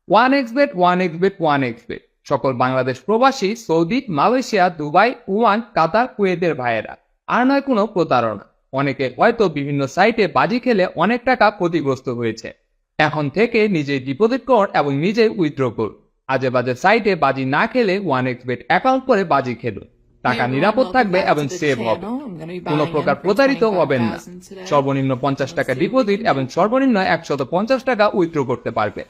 OneXBet সকল বাংলাদেশ প্রবাসী Saudi, Malaysia, Dubai, Oman, কাতার, কুয়েতের ভাইয়েরা। আর নয় কোনো প্রতারণা। অনেকে হয়তো বিভিন্ন সাইটে বাজি খেলে অনেক টাকা ক্ষতিগ্রস্ত হয়েছে। এখন থেকে নিজেই ডিপোজিট কর এবং নিজেই উইথড্র করুন। আজে বাজে সাইটে বাজি না খেলে OneXBet অ্যাকাউন্ট করে বাজি খেলুন। টাকা নিরাপদ থাকবে এবং সেভ হবে। কোনো প্রকার প্রতারিত হবেন না। সর্বনিম্ন 50 টাকা ডিপোজিট এবং সর্বনিম্ন 150 টাকা উইথড্র করতে পারবে।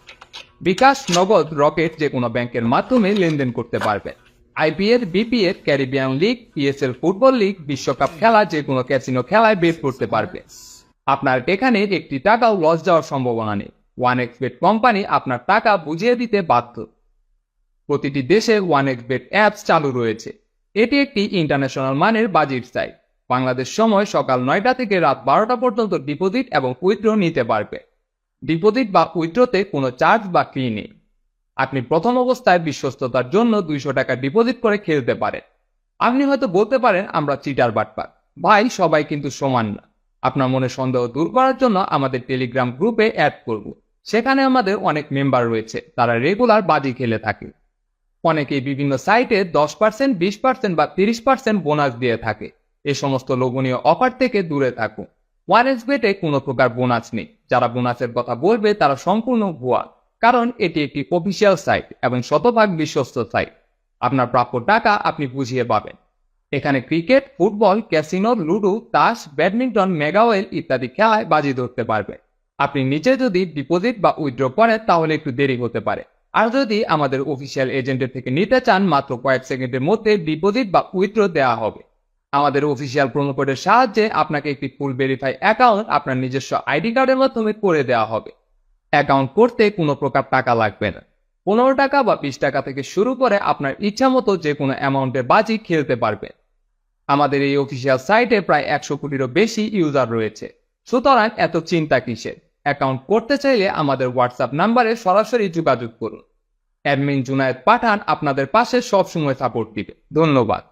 বিকাশ, নগদ, রকেট যে কোনো ব্যাংকের মাধ্যমে লেনদেন করতে পারবে। IPL, BPL, Caribbean league, PSL football league, বিশ্বকাপ খেলা যে কোনো ক্যাসিনো খেলায় বেট করতে পারবে। আপনার এখানে একটি টাকাও লস যাওয়ার সম্ভাবনা নেই। OneXBet কোম্পানি আপনার টাকা বুঝিয়ে দিতে বাধ্য। প্রতিটি দেশে OneXBet অ্যাপস চালু রয়েছে। এটি একটি ইন্টারন্যাশনাল মানের বাজির সাইট। বাংলাদেশ সময় সকাল 9টা থেকে রাত 12টা পর্যন্ত ডিপোজিট এবং উইথড্র নিতে পারবে। ডিপোজিট বা উইথড্রতে কোনো চার্জ বা ফি নেই। আপনি প্রথম অবস্থায় বিশ্বস্ততার জন্য 200 টাকা ডিপোজিট করে খেলতে পারেন। আপনি হয়তো বলতে পারেন আমরা চিটার বাটপার। ভাই, সবাই কিন্তু সমান না। আপনার মনে সন্দেহ দূর করার জন্য আমাদের টেলিগ্রাম গ্রুপে অ্যাড করব। সেখানে আমাদের অনেক মেম্বার রয়েছে, তারা রেগুলার বাজি খেলে থাকে। অনেকেই বিভিন্ন সাইটে 10%, 20% বা 30% বোনাস দিয়ে থাকে। এই সমস্ত লোভনীয় অফার থেকে দূরে থাকুন। OneXBet-এ কোনো প্রকার বোনাস নেই। যারা বোনাসের কথা বলবে তারা সম্পূর্ণ ভুয়া, কারণ এটি একটি অফিসিয়াল সাইট এবং শতভাগ বিশ্বস্ত সাইট। আপনার প্রাপ্য টাকা আপনি বুঝিয়ে পাবেন। এখানে ক্রিকেট, ফুটবল, ক্যাসিনো, লুডো, তাস, ব্যাডমিন্টন, মেগাওয়েল ইত্যাদি খেলায় বাজি ধরতে পারবে। আপনি নিচে যদি ডিপোজিট বা উইথড্র করেন তাহলে একটু দেরি হতে পারে। আর যদি আমাদের অফিসিয়াল এজেন্টের থেকে নিতে চান, মাত্র কয়েক সেকেন্ডের মধ্যে ডিপোজিট বা উইথড্র দেওয়া হবে। আমাদের অফিসিয়াল প্রোমো কোডের সাহায্যে আপনাকে একটি ফুল ভেরিফাই অ্যাকাউন্ট আপনার নিজস্ব আইডি কার্ডের মাধ্যমে করে দেওয়া হবে। অ্যাকাউন্ট করতে কোনো প্রকার টাকা লাগবে না। 15 টাকা বা 20 টাকা থেকে শুরু করে আপনার ইচ্ছা মতো যে কোনো অ্যামাউন্টের বাজি খেলতে পারবে। আমাদের এই অফিসিয়াল সাইটে প্রায় 100 কোটিরও বেশি ইউজার রয়েছে। সুতরাং এত চিন্তা কিসের? অ্যাকাউন্ট করতে চাইলে আমাদের হোয়াটসঅ্যাপ নাম্বারে সরাসরি যোগাযোগ করুন। অ্যাডমিন জুনায়েদ পাঠান আপনাদের পাশে সবসময় সাপোর্ট দিবে। ধন্যবাদ।